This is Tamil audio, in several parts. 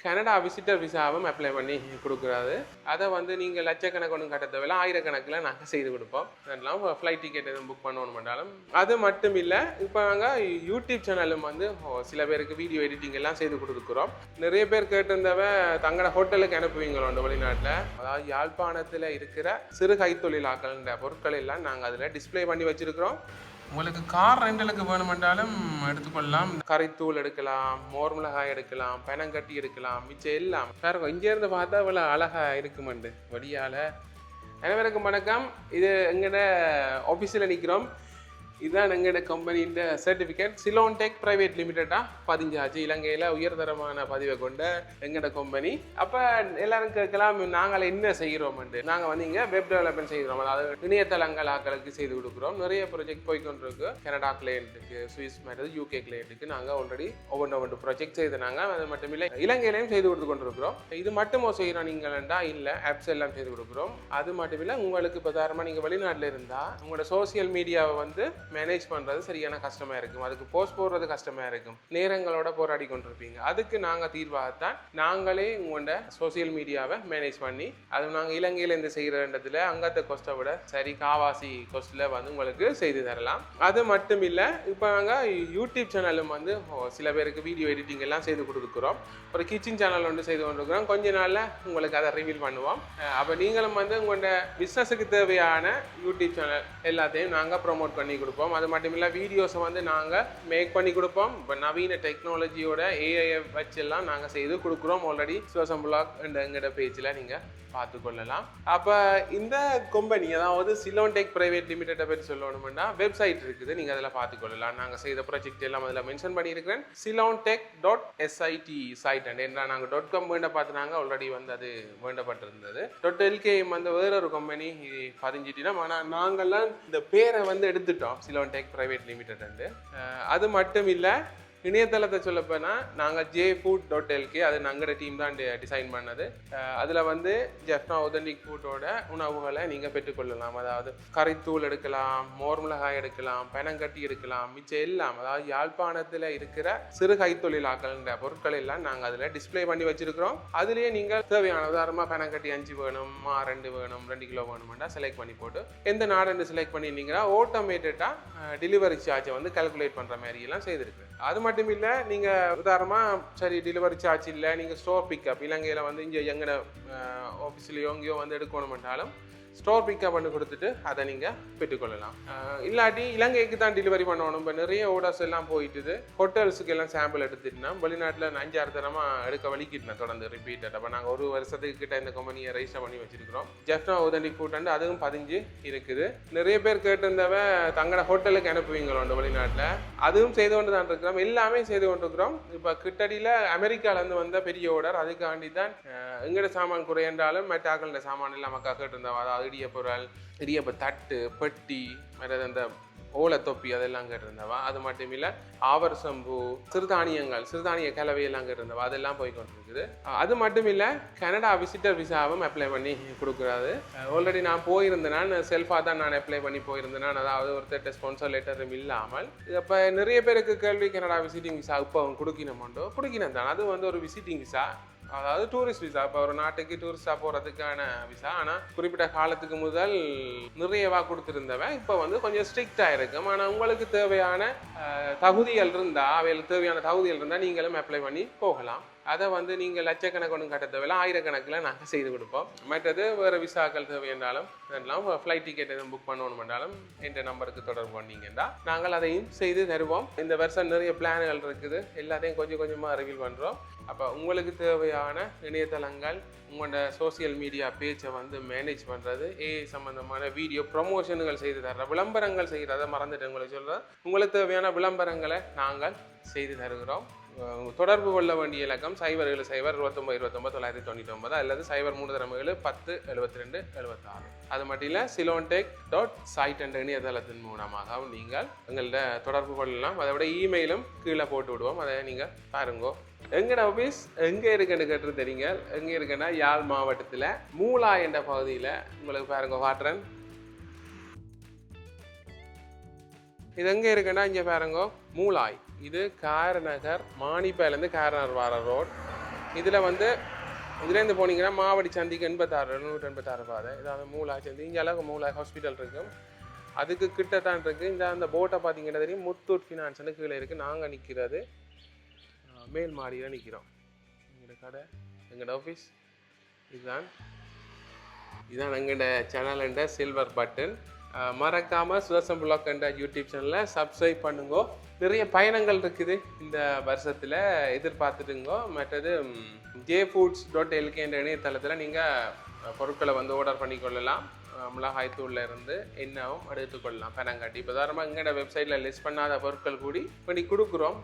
கனடா விசிட்டர் விசாவும் அப்ளை பண்ணி கொடுக்குறாரு. அதை வந்து நீங்கள் லட்சக்கணக்கு கட்ட தேவையில்ல, ஆயிரக்கணக்கில் நாங்கள் செய்து கொடுப்போம். அதெல்லாம் ஃப்ளைட் டிக்கெட் எதுவும் புக் பண்ணணும்னாலும் அது மட்டும் இல்லை. இப்போ நாங்கள் யூடியூப் சேனலும் வந்து சில பேருக்கு வீடியோ எடிட்டிங் எல்லாம் செய்து கொடுக்குறோம். நிறைய பேர் கேட்டிருந்தவ தங்களோட ஹோட்டலுக்கு அனுப்புவீங்களோண்டு வெளிநாட்டில். அதாவது யாழ்ப்பாணத்தில் இருக்கிற சிறு கைத்தொழிலாக்கள்ன்ற பொருட்கள் எல்லாம் நாங்கள் அதில் டிஸ்பிளே பண்ணி வச்சுருக்கிறோம். உங்களுக்கு கார் ரெண்டலுக்கு வேணுமென்றாலும் எடுத்துக்கொள்ளலாம். கறித்தூள் எடுக்கலாம், மோர் மிளகாய் எடுக்கலாம், பெனங்கட்டி எடுக்கலாம், மிச்சம் எல்லாம் பாருங்க. இங்கேருந்து பார்த்தா இவ்வளோ அழகாக இருக்குமெண்டு வழியால். அனைவருக்கும் வணக்கம். இது எங்களோட ஆஃபீஸில் நிற்கிறோம். இதுதான் எங்களோட கம்பெனியின் சர்டிஃபிகேட். சிலோன் டெக் பிரைவேட் லிமிட்டடாக பதிஞ்சாச்சு. இலங்கையில் உயர்தரமான பதிவை கொண்ட எங்களோட கம்பெனி. அப்போ எல்லாரும் கேட்கலாம், நாங்கள் என்ன செய்கிறோம்ட்டு. நாங்கள் வந்து இங்கே வெப் டெவலப்மெண்ட் செய்கிறோம். அதாவது இணையதளங்கள் ஆக்களுக்கு செய்து கொடுக்குறோம். நிறைய ப்ராஜெக்ட் போய்கொண்டிருக்கு. கனடா கிளையண்ட்டுக்கு, சுவிஸ் மேட்டது, யூகே கிளையண்ட்டுக்கு நாங்கள் ஆல்ரெடி ஒவ்வொன்று ப்ராஜெக்ட் செய்தாங்க. அது மட்டும் இல்லை, இலங்கையிலையும் செய்து கொடுத்து கொண்டிருக்கிறோம். இது மட்டுமோ செய்கிறோம் நீங்களா இல்லை, ஆப்ஸ் எல்லாம் செய்து கொடுக்குறோம். அது மட்டும் இல்லை, உங்களுக்கு இப்போ தாரமாக நீங்கள் வெளிநாட்டில் இருந்தால் உங்களோட சோசியல் மீடியாவை வந்து மேனேஜ் பண்ணுறது சரியான கஷ்டமாக இருக்கும். அதுக்கு போஸ்ட் போடுறது கஷ்டமாக இருக்கும். நேரங்களோட போராடி கொண்டிருப்பீங்க. அதுக்கு நாங்கள் தீர்வாகத்தான் நாங்களே உங்களோட சோசியல் மீடியாவை மேனேஜ் பண்ணி, அது நாங்கள் இலங்கையிலேருந்து செய்கிறன்றதுல அங்கத்தை கொஸ்ட்டை விட சரி காவாசி கொஸ்ட்டில் வந்து உங்களுக்கு செய்து தரலாம். அது மட்டும் இல்லை, இப்போ நாங்கள் யூடியூப் சேனலும் வந்து சில பேருக்கு வீடியோ எடிட்டிங் எல்லாம் செய்து கொடுக்குறோம். ஒரு கிச்சன் சேனல் ஒன்று செய்து கொண்டிருக்கிறோம். கொஞ்ச நாளில் உங்களுக்கு அதை ரிவீல் பண்ணுவோம். அப்போ நீங்களும் வந்து உங்களோட பிஸ்னஸுக்கு தேவையான யூடியூப் சேனல் எல்லாத்தையும் நாங்கள் ப்ரொமோட் பண்ணி கொடுப்போம். அது மட்டும் இல்லை, வீடியோஸை வந்து நாங்கள் மேக் பண்ணி கொடுப்போம். இப்போ நவீன டெக்னாலஜியோட ஏஐ வச்செல்லாம் நாங்கள் செய்து கொடுக்குறோம். ஆல்ரெடி சுவசம் பிளாக் எங்களோட பேஜில் நீங்கள் பார்த்து கொள்ளலாம். அப்போ இந்த கம்பெனி, அதாவது சிலோன் டெக் பிரைவேட் லிமிட்டடை பற்றி சொல்லணும்னா வெப்சைட் இருக்குது. நீங்கள் அதில் பார்த்துக்கொள்ளலாம். நாங்கள் செய்த ப்ராஜெக்ட் எல்லாம் அதில் மென்ஷன் பண்ணியிருக்கிறேன். silontech.sit சைட் என்ன நாங்கள் .com வேண்ட பார்த்துனாங்க. ஆல்ரெடி வந்து அது வேண்டப்பட்டிருந்தது. .lk வந்து வேறொரு கம்பெனி பதிஞ்சிட்டினா. ஆனால் நாங்கள்லாம் இந்த பேரை வந்து எடுத்துட்டோம், சிலோன் டெக் பிரைவேட் லிமிட்டட். அது மட்டும் இல்லை, இணையதளத்தை சொல்லப்போனா நாங்கள் jfood.lk, அது நாங்களோட டீம் தான் டிசைன் பண்ணது. அதில் வந்து ஜெஃப்னா ஒதென்டிக் ஃபுட்டோட உணவுகளை நீங்கள் பெற்றுக்கொள்ளலாம். அதாவது கறித்தூள் எடுக்கலாம், மோர் மிளகாய் எடுக்கலாம், பெனங்கட்டி எடுக்கலாம், மிச்சம் எல்லாம். அதாவது யாழ்ப்பாணத்தில் இருக்கிற சிறு கைத்தொழிலாக்கள்ன்ற பொருட்கள் எல்லாம் நாங்கள் அதில் டிஸ்பிளே பண்ணி வச்சுருக்கிறோம். அதுலேயே நீங்கள் தேவையான உதாரணமாக பெனங்கட்டி 5 வேணும், 2 வேணும், 2 கிலோ வேணுமெண்டா செலக்ட் பண்ணி போட்டு எந்த நாடுன்னு செலக்ட் பண்ணியிருந்தீங்கன்னா ஆட்டோமேட்டடாக டெலிவரி சார்ஜை வந்து கால்குலேட் பண்ணுற மாதிரி எல்லாம் செய்திருக்கு. அது மட்டும் இல்லை, நீங்கள் உதாரணமாக சரி டெலிவரி சார்ஜ் இல்லை, நீங்கள் ஸ்டோர் பிக்கப் இலங்கையில் வந்து இங்கே எங்கட ஆஃபீஸ்லேயோ எங்கேயோ வந்து எடுக்கணுமென்றாலும் ஸ்டோர் பிக்கப் பண்ணி கொடுத்துட்டு அதை நீங்கள் பெற்றுக்கொள்ளலாம். இல்லாட்டி இலங்கைக்கு தான் டெலிவரி பண்ணணும். இப்போ நிறைய ஆர்டர்ஸ் எல்லாம் போயிட்டுது. ஹோட்டல்ஸுக்கு எல்லாம் சாம்பிள் எடுத்துட்டுனா வெளிநாட்டில் 5-6 தரமாக எடுக்க வலிக்கிட்டேன் தொடர்ந்து ரிப்பீட்டட். அப்போ நாங்கள் 1 வருஷத்துக்கு கிட்ட இந்த கம்பெனியை ரெஜிஸ்டர் பண்ணி வச்சிருக்கிறோம். ஜெஃப்னா ஒதென்டிக் ஃபுட் அண்ட் அதுவும் பதிஞ்சு இருக்குது. நிறைய பேர் கேட்டிருந்தவ தங்களோட ஹோட்டலுக்கு அனுப்புவீங்களோண்டு வெளிநாட்டில். அதுவும் செய்து கொண்டு தான் இருக்கிறோம். எல்லாமே செய்து கொண்டிருக்கிறோம். இப்போ கிட்டடியில் அமெரிக்காவிலேருந்து வந்த பெரிய ஆர்டர். அதுக்காண்டி தான் எங்களோட சாமான் குறையென்றாலும் மெட்டாக்களோட சாமான் எல்லாம் மக்கா கேட்டிருந்தவா. அதாவது இடியப்பொருள், இடியப்ப தட்டு, பெட்டி, மற்றது அந்த ஓலை தொப்பி அதெல்லாம் கேட்டிருந்தவா. அது மட்டும் இல்லை, ஆவர் சம்பு, சிறுதானிய கலவையெல்லாம் கேட்டிருந்தவா. அதெல்லாம் போய் கொண்டிருக்குது. அது மட்டும் இல்லை, கனடா விசிட்டர் விசாவும் அப்ளை பண்ணி கொடுக்குறாரு. ஆல்ரெடி நான் போயிருந்தேன், செல்ஃபாக தான் நான் அப்ளை பண்ணி போயிருந்தேன். அதாவது ஒருத்தர் ஸ்பான்சர் லெட்டரும் இல்லாமல். இப்போ நிறைய பேருக்கு கேள்வி, கனடா விசிட்டிங் விசா இப்போ கொடுக்கணுமோண்டோ. கொடுக்கணும் தான். அது வந்து ஒரு விசிட்டிங் விசா, அதாவது டூரிஸ்ட் விசா. இப்போ ஒரு நாட்டுக்கு டூரிஸ்டாக போகிறதுக்கான விசா. ஆனால் குறிப்பிட்ட காலத்துக்கு முதல் நிறையவா கொடுத்துருந்தவன் இப்போ வந்து கொஞ்சம் ஸ்ட்ரிக்டாக இருக்கும். ஆனால் உங்களுக்கு தேவையான தகுதிகள் இருந்தால், அவைகளுக்கு தேவையான தகுதிகள் இருந்தால் நீங்களும் அப்ளை பண்ணி போகலாம். அதை வந்து நீங்கள் லட்சக்கணக்கு கட்ட தேவையில்ல, ஆயிரக்கணக்கில் நாங்கள் செய்து கொடுப்போம். மற்றது வேறு விசாக்கள் தேவை என்றாலும் அதெல்லாம் ஃப்ளைட் டிக்கெட் எதுவும் புக் பண்ணணும் என்றாலும் என்ற நம்பருக்கு தொடர்பு பண்ணிங்கன்னா நாங்கள் அதையும் செய்து தருவோம். இந்த வருஷம் நிறைய பிளான்கள் இருக்குது. எல்லாத்தையும் கொஞ்சம் கொஞ்சமாக ரிவீல் பண்ணுறோம். அப்போ உங்களுக்கு தேவையான இணையதளங்கள், உங்களோட சோசியல் மீடியா பேஜை வந்து மேனேஜ் பண்ணுறது, ஏஐ சம்மந்தமான வீடியோ ப்ரொமோஷன்கள் செய்து தர்ற, விளம்பரங்கள் செய்கிறத மறந்துட்டு உங்களுக்கு சொல்கிறேன். உங்களுக்கு தேவையான விளம்பரங்களை நாங்கள் செய்து தருகிறோம். தொடர்பு கொள்ள வேண்டிய இலக்கம் 070292999 அல்லது 0337107276. அது மட்டும் இல்லை, silontech.site என்ற இணையதளத்தின் மூலமாக நீங்கள் எங்கள்கிட்ட தொடர்பு கொள்ளலாம். அதை விட இமெயிலும் கீழே போட்டு விடுவோம். அதை நீங்கள் பாருங்கோ. எங்கட ஆஃபீஸ் எங்கே இருக்குன்னு கேட்டு தெரியுங்க. எங்கே இருக்குன்னா யாழ் மாவட்டத்தில் மூலா என்ற பகுதியில் உங்களுக்கு பாருங்க காட்டுறேன். இது எங்கே இருக்குன்னா இங்கே பாருங்க, மூலாய். இது காரநகர், மானிப்பேலேருந்து காரநகர் வார ரோட். இதில் வந்து இதுலேருந்து போனீங்கன்னா மாவடி சந்திக்கு 86 பாதை. இதாவது மூலா சந்தி இங்கே அளவுக்கு மூலா ஹாஸ்பிட்டல் இருக்கும், அதுக்கு கிட்ட தான் இருக்குது. அந்த போட்டை பார்த்தீங்கன்னா தெரியும், முத்தூட் ஃபினான்ஸ்னு கீழே இருக்குது. நாங்கள் நிற்கிறது மேல் மாடியில் நிற்கிறோம். எங்களோட கடை, எங்களோட ஆஃபீஸ் இதுதான். எங்களோட சேனலுண்ட சில்வர் பட்டன். மறக்காமல் சுதர்சன் ப்ளாக் என்ற யூடியூப் சேனலில் சப்ஸ்கிரைப் பண்ணுங்கோ. நிறைய பயணங்கள் இருக்குது இந்த வருஷத்தில், எதிர்பார்த்துட்டுங்கோ. மற்றது jfoods.lk என்ற இணையதளத்தில் நீங்கள் பொருட்களை வந்து ஆர்டர் பண்ணிக்கொள்ளலாம். மிளகாய் தூளில் இருந்து எண்ணவும் எடுத்துக்கொள்ளலாம் பணங்காட்டி. இப்போ உதாரணமாக எங்களோட வெப்சைட்டில் லிஸ்ட் பண்ணாத பொருட்கள் கூடி பண்ணி கொடுக்குறோம்.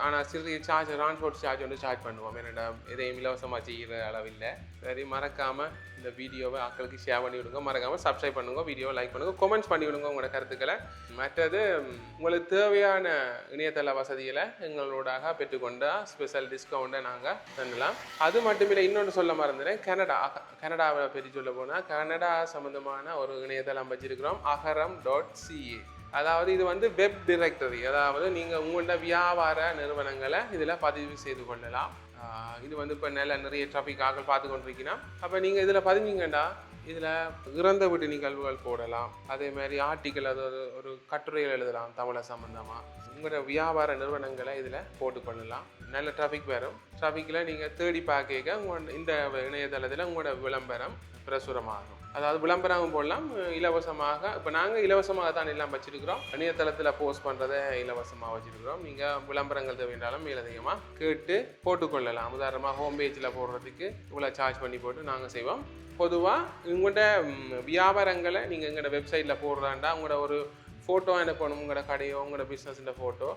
ஆனால் சிறிய சார்ஜ், டிரான்ஸ்போர்ட் சார்ஜ் வந்து சார்ஜ் பண்ணுவோம். என்னடா இதையும் இலவசமாக செய்கிற அளவில்லை. சரி, மறக்காமல் இந்த வீடியோவை ஆட்களுக்கு ஷேர் பண்ணி விடுங்க. மறக்காமல் சப்ஸ்கிரைப் பண்ணுங்க, வீடியோவை லைக் பண்ணுங்கள், கமெண்ட்ஸ் பண்ணி விடுங்க உங்களோட கருத்துக்களை. மற்றது உங்களுக்கு தேவையான இணையதள வசதிகளை எங்களோடாக பெற்றுக்கொண்ட ஸ்பெஷல் டிஸ்கவுண்ட்டை நாங்கள் பண்ணலாம். அது மட்டுமில்லை, இன்னொன்று சொல்ல மறந்துட்டேன். கனடாவை பற்றி சொல்ல போனால் கனடா சம்மந்தமான ஒரு இணையதளம் வச்சிருக்கிறோம், aharam.ca. அதாவது இது வந்து வெப் டிரெக்டரி. அதாவது நீங்கள் உங்களோட வியாபார நிறுவனங்களை இதில் பதிவு செய்து கொள்ளலாம். இது வந்து இப்போ நிறைய ட்ராஃபிக் ஆக்கள் பார்த்து கொண்டிருக்கீங்கன்னா, அப்போ நீங்கள் இதில் பதிஞ்சிங்கன்னா இதில் இறந்த வீட்டு நிகழ்வுகள் போடலாம். அதே மாதிரி ஆர்டிக்கல், அது ஒரு கட்டுரைகள் எழுதலாம் தமிழை சம்மந்தமாக. உங்களோட வியாபார நிறுவனங்களை இதில் போட்டுக்கொள்ளலாம். நல்ல ட்ராஃபிக் வரும். ட்ராஃபிக்கில் நீங்கள் தேடி பார்க்க இந்த இணையதளத்தில் உங்களோட விளம்பரம் பிரசுரமாகும். அதாவது விளம்பரம் போடலாம் இலவசமாக. இப்போ நாங்கள் இலவசமாக தான் எல்லாம் வச்சுருக்கிறோம். இணையதளத்தில் போஸ்ட் பண்ணுறதை இலவசமாக வச்சுருக்கிறோம். நீங்கள் விளம்பரங்கள் தேவையாலும் மேலதிகமாக கேட்டு போட்டுக்கொள்ளலாம். உதாரணமாக ஹோம் பேஜில் போடுறதுக்கு இவ்வளோ சார்ஜ் பண்ணி போட்டு நாங்கள் செய்வோம். பொதுவாக உங்களோட வியாபாரங்களை நீங்கள் எங்களோட வெப்சைட்டில் போடுறாண்டா உங்களோட ஒரு ஃபோட்டோ அனுப்பணும். உங்களோட கடையோ உங்களோட பிஸ்னஸில் ஃபோட்டோ,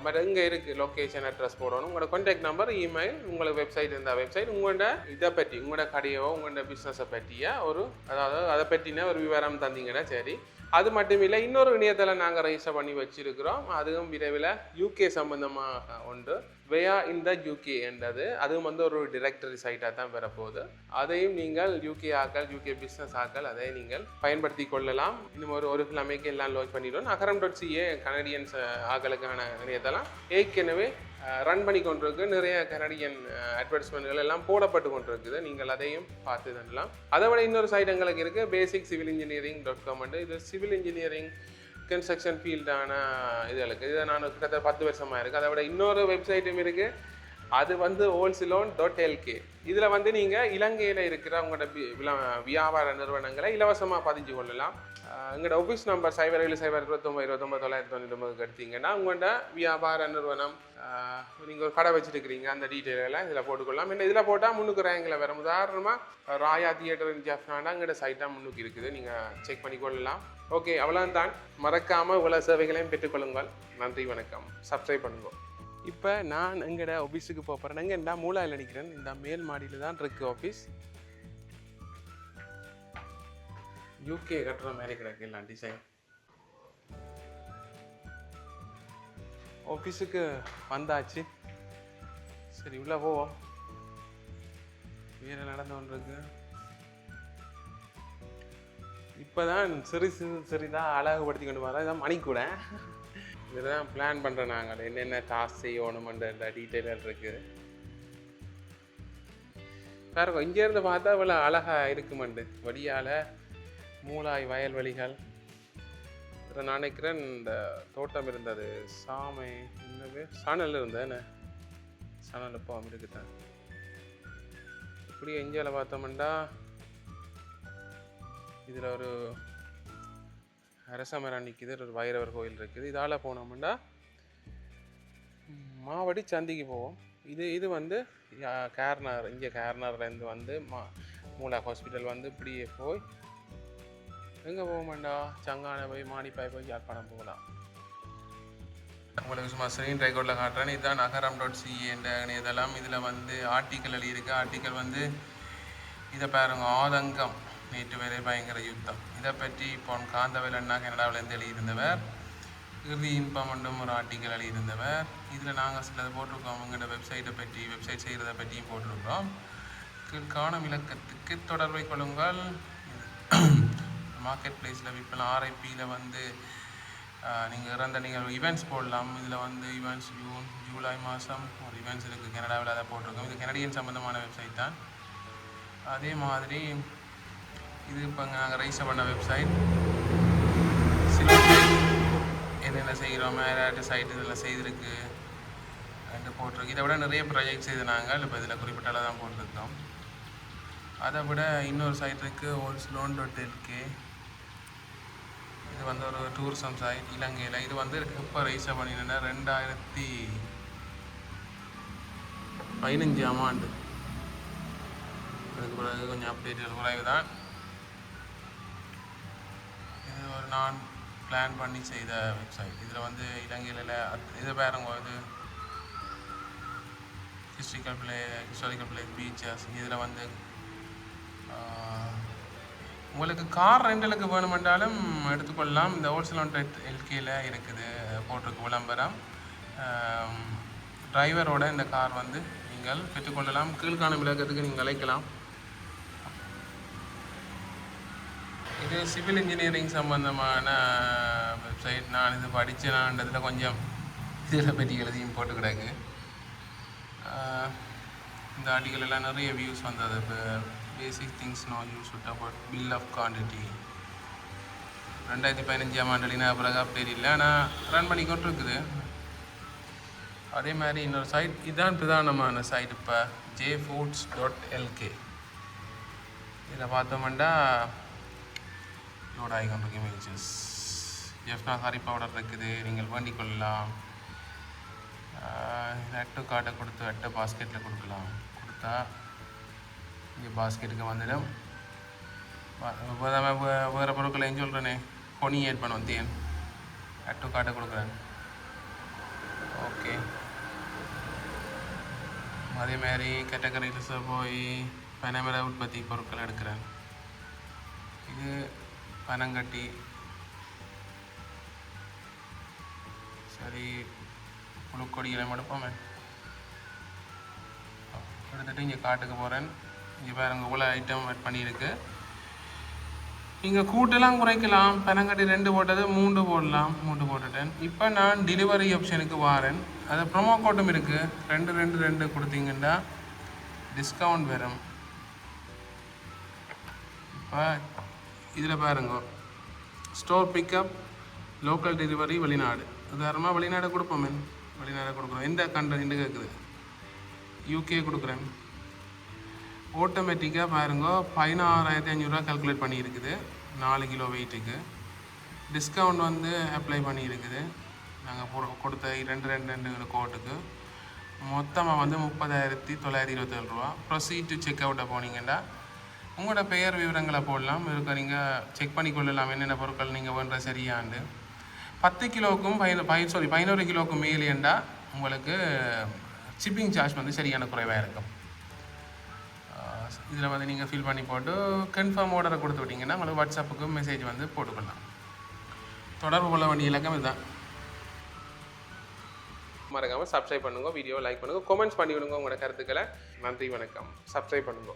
பட் எங்கே இருக்குது லொக்கேஷன், அட்ரஸ் போடணும். உங்களோட கான்டாக்ட் நம்பர், இமெயில், உங்களுக்கு வெப்சைட் இருந்தால் வெப்சைட், உங்களோட இதை பற்றி, உங்களோட கடையோ உங்களோட பிஸ்னஸை பற்றிய அதாவது அதை பற்றின ஒரு விவரம் தந்தீங்கன்னா சரி. அது மட்டும் இல்லை, இன்னொரு இணையதளம் நாங்கள் ரெஜிஸ்டர் பண்ணி வச்சுருக்கிறோம். அதுவும் விரைவில் யூகே சம்மந்தமாக உண்டு. வேயா இந்த யூகே என்றது அதுவும் வந்து ஒரு டிரெக்டரி சைட்டாக தான் வரப்போகுது. அதையும் நீங்கள் யூகே ஆக்கள், யூகே பிஸ்னஸ் ஆக்கள் அதை நீங்கள் பயன்படுத்தி கொள்ளலாம். இன்னும் ஒரு கிழமைக்கு எல்லாம் லான்ச் பண்ணிடுவோம். aharam.ca கனடியன்ஸ் ஆக்களுக்கான இணையதளம் ஏற்கனவே ரன் பண்ணி கொண்டிருக்கு. நிறைய கனடியன் அட்வர்டைஸ்மெண்ட்கள் எல்லாம் போடப்பட்டு கொண்டிருக்குது. நீங்கள் அதையும் பார்த்து தரலாம். அதை விட இன்னொரு சைட் எங்களுக்கு இருக்குது, basiccivilengineering.com. இது சிவில் இன்ஜினியரிங், கன்ஸ்ட்ரக்ஷன் ஃபீல்டான இதுகளுக்கு. இதை நான் கிட்டத்தட்ட 10 வருஷமாக இருக்குது. அதை விட இன்னொரு வெப்சைட்டும் இருக்குது, அது வந்து wholesale.lk. இதில் வந்து நீங்கள் இலங்கையில் இருக்கிற உங்களோட வியாபார நிறுவனங்களை இலவசமாக பதிஞ்சு கொள்ளலாம். எங்களோட ஆஃபீஸ் நம்பர் 0727292999 எடுத்தீங்கன்னா உங்களோட வியாபார நிறுவனம், நீங்கள் ஒரு கடை வச்சுருக்கிறீங்க, அந்த டீட்டெயிலெல்லாம் இதில் போட்டுக்கொள்ளலாம். என்ன இதில் போட்டால் முன்னுக்கு ரேங்கில் வரும். உதாரணமாக ராயா தியேட்டர் இன் ஜாஃப்னாண்டா எங்களோட சைட்டாக முன்னுக்கு இருக்குது, நீங்கள் செக் பண்ணி கொள்ளலாம். ஓகே, அவ்வளோதான். மறக்காமல் இவ்வளோ சேவைகளையும் பெற்றுக்கொள்ளுங்கள். நன்றி, வணக்கம். சப்ஸ்கிரைப் பண்ணுங்கள். இப்போ நான் எங்களோட ஆஃபீஸுக்கு போகிறேன். நாங்கள் இந்த மூலையில் நினைக்கிறேன். இந்த மேல் மாடியில் தான் இருக்குது ஆஃபீஸ். யூகே கட்டுற மாதிரி கிடக்கு எல்லாம் டிசைன். ஆஃபீஸுக்கு வந்தாச்சு. சரி, உள்ளே போவோம். வேறு நடந்து கொண்டிருக்கு. இப்போ தான் சிறிதாக அழகுபடுத்தி கொண்டு வரோம். இதான் மணிக்கூட இதுதான் பிளான் பண்ணுறேன். நாங்கள் என்னென்ன டாஸ்க் செய்யணுமென்ற டீட்டெயிலாக இருக்குது. பாருங்க, இங்கேருந்து பார்த்தா இவ்வளோ அழகாக இருக்குமெண்டு. வடியால் மூலாய் வயல்வெளிகள். நான் நினைக்கிறேன் இந்த தோட்டம் இருந்தது சாமை என்னவே சணல் இருந்தேன்னு சணல் இப்போ இருக்குதான். இப்படி எஞ்சியால் பார்த்தோம்னா இதில் ஒரு அரசமரம் நிற்கிது, ஒரு வைரவர் கோயில் இருக்குது. இதால் போனோம்னா மாவடி சந்திக்கு போவோம். இது வந்து கேர்னார், இங்கே கேர்னார்லேருந்து வந்து மூலா ஹாஸ்பிட்டல் வந்து இப்படியே போய் எங்கே போவோம்டா, சங்கான போய் மானிப்பாய் போய் யாழ்ப்பாணம் போகலாம். உங்களுக்கு சும்மா ஸ்க்ரீன் ரெக்கார்டில் காட்டுறேன். இதுதான் aharam.ca என்ற இணையதளம். இதில் வந்து ஆர்டிக்கல் எழுதியிருக்கு. ஆர்டிக்கல் வந்து இதை பாருங்க, ஆதங்கம் நேற்று வரை பயங்கர யுத்தம். இதை பற்றி இப்போ காந்தவேலன்னா கனடாவிலேருந்து எழுதியிருந்தவர். இறுதி இன்பம் என்றும் ஒரு ஆர்டிக்கல் எழுதியிருந்தவர். இதில் நாங்கள் சிலதை போட்டிருக்கோம். அவங்களோட வெப்சைட்டை பற்றி, வெப்சைட் செய்கிறத பற்றியும் போட்டிருக்கிறோம். கீழ்காணும் இலக்கத்துக்கு தொடர்பை கொள்ளுங்கள். மார்க்கெட் பிளேஸில் விற்பலாம். ஆர்ஐபியில் வந்து நீங்கள் ஈவெண்ட்ஸ் போடலாம். இதில் வந்து ஈவெண்ட்ஸ் ஜூலை மாதம் ஒரு ஈவெண்ட்ஸ் இருக்குது கனடாவில், அதை போட்டிருக்கோம். இது கனடியன் சம்மந்தமான வெப்சைட் தான். அதே மாதிரி இது இப்போ நாங்கள் ரைஸ் பண்ண வெப்சைட் என்னென்ன செய்கிறோம், மேலே சைட் இதெல்லாம் செய்திருக்கு என்று போட்டிருக்கு. இதை விட நிறைய ப்ராஜெக்ட் செய்து நாங்கள் இப்போ இதில் குறிப்பிட்டால தான் போட்டிருக்கோம். அதை விட இன்னொரு சைட் இருக்குது oldsloan.lk. இது வந்து ஒரு டூரிசம் சைட் இலங்கையில். இது வந்து எப்போ ரைஸை பண்ணினா 2015ஆம் ஆண்டு. அதுக்கு பிறகு கொஞ்சம் அப்டேட்டுகள் குறைவு தான். இது ஒரு நான் பிளான் பண்ணி செய்த வெப்சைட். இதில் வந்து இலங்கையில் இது பாருங்க, இது ஹிஸ்டாரிக்கல் பிளேஸ் பீச்சஸ். இதில் வந்து உங்களுக்கு கார் ரெண்டலுக்கு வேணுமென்றாலும் எடுத்துக்கொள்ளலாம். இந்த oldsloan.lkல இருக்குது போட்டிருக்கு விளம்பரம். டிரைவரோட இந்த கார் வந்து நீங்கள் பெற்றுக்கொள்ளலாம். கீழ்காணும் விளக்கத்துக்கு நீங்கள் அழைக்கலாம். இது சிவில் இன்ஜினியரிங் சம்பந்தமான வெப்சைட். நான் இது படித்தேனான்றதில் கொஞ்சம் இதில் பற்றி எழுதியும் போட்டு கிடக்கு. இந்த ஆர்டிக்கல் எல்லாம் நிறைய வியூஸ் வந்தது. இப்போ basic things know you should about bill of quantity 2015ஆம் ஆண்டு பிறகு அப்டேட் இல்லை, ஆனால் ரன் பண்ணிக்கொண்டு இருக்குது. அதே மாதிரி இன்னொரு சைட் இதுதான் பிரதானமான சைட் இப்போ jfoods.lk. இதில் பார்த்தோம்னா லோட் ஆகிக்கொண்டிருக்கு இமேஜஸ். ஜெஃப்னா கறி பவுடர் இருக்குது, நீங்கள் வேண்டிக் கொள்ளலாம். அட்டு கார்டை கொடுத்து அட்டை பாஸ்கெட்டில் கொடுக்கலாம். கொடுத்தா இங்கே பாஸ்கெட்டுக்கு வந்துடும். வேறு பொருட்களை எங்கே சொல்கிறேனே பொனி ஏட் பண்ணுவோம். தேன் அட்டு கார்டை கொடுக்குறேன். ஓகே, அதேமாதிரி கேட்டகரியில் போய் பனைமர உற்பத்தி பொருட்கள் எடுக்கிறேன். இது பனங்கட்டி. சரி, புழுக்கொடிகளை எடுப்போமே. எடுத்துகிட்டு இங்கே காட்டுக்கு போகிறேன். இங்கே பாருங்க இவ்வளோ ஐட்டம் ஆட் பண்ணியிருக்கு. நீங்கள் கூட்டெல்லாம் குறைக்கலாம். பனங்கட்டி 2 போட்டது 3 போடலாம். 3 போட்டுட்டேன். இப்போ நான் டெலிவரி ஆப்ஷனுக்கு வரேன். அது ப்ரொமோ கோட்டும் இருக்குது. 2 கொடுத்தீங்கன்னா டிஸ்கவுண்ட் வரும். இப்போ இதில் பாருங்க, ஸ்டோர் பிக்கப், லோக்கல் டெலிவரி, வெளிநாடு. உதாரணமாக வெளிநாடு கொடுப்போமே, வெளிநாடு கொடுக்குறோம். எந்த கண்ட்ரி கேட்குது, யூகே கொடுக்குறேன். ஆட்டோமேட்டிக்காக பாருங்க 16,500 கால்குலேட் பண்ணியிருக்குது 4 கிலோ வெயிட்டுக்கு. டிஸ்கவுண்ட் வந்து அப்ளை பண்ணியிருக்குது. நாங்கள் கொடுத்த 2 கோட்டுக்கு மொத்தமாக வந்து 30,927 ரூபா. ப்ரொசீட் டு செக் அவுட்டை போனீங்கன்னா உங்களோட பெயர் விவரங்களை போடலாம். இருக்க நீங்கள் செக் பண்ணி கொள்ளலாம் என்னென்ன பொருட்கள் நீங்கள் வேண்ட சரியாண்டு. 10 கிலோவுக்கும் 11 கிலோவுக்கும் மேலேண்டா உங்களுக்கு ஷிப்பிங் சார்ஜ் வந்து சரியான குறைவாக இருக்கும். இதில் வந்து நீங்கள் ஃபில் பண்ணி போட்டு கன்ஃபார்ம் ஆர்டரை கொடுத்து விட்டிங்கன்னா உங்களுக்கு வாட்ஸ்அப்புக்கு மெசேஜ் வந்து போட்டுக்கொள்ளலாம். தொடர்பு கொள்ள வேண்டிய இலக்கம் இதுதான். மறக்காமல் சப்ஸ்கிரைப் பண்ணுங்க, வீடியோ லைக் பண்ணுங்கள், கமெண்ட்ஸ் பண்ணி விடுங்க உங்களோட கருத்துக்களை. நன்றி, வணக்கம். சப்ஸ்கிரைப் பண்ணுங்க.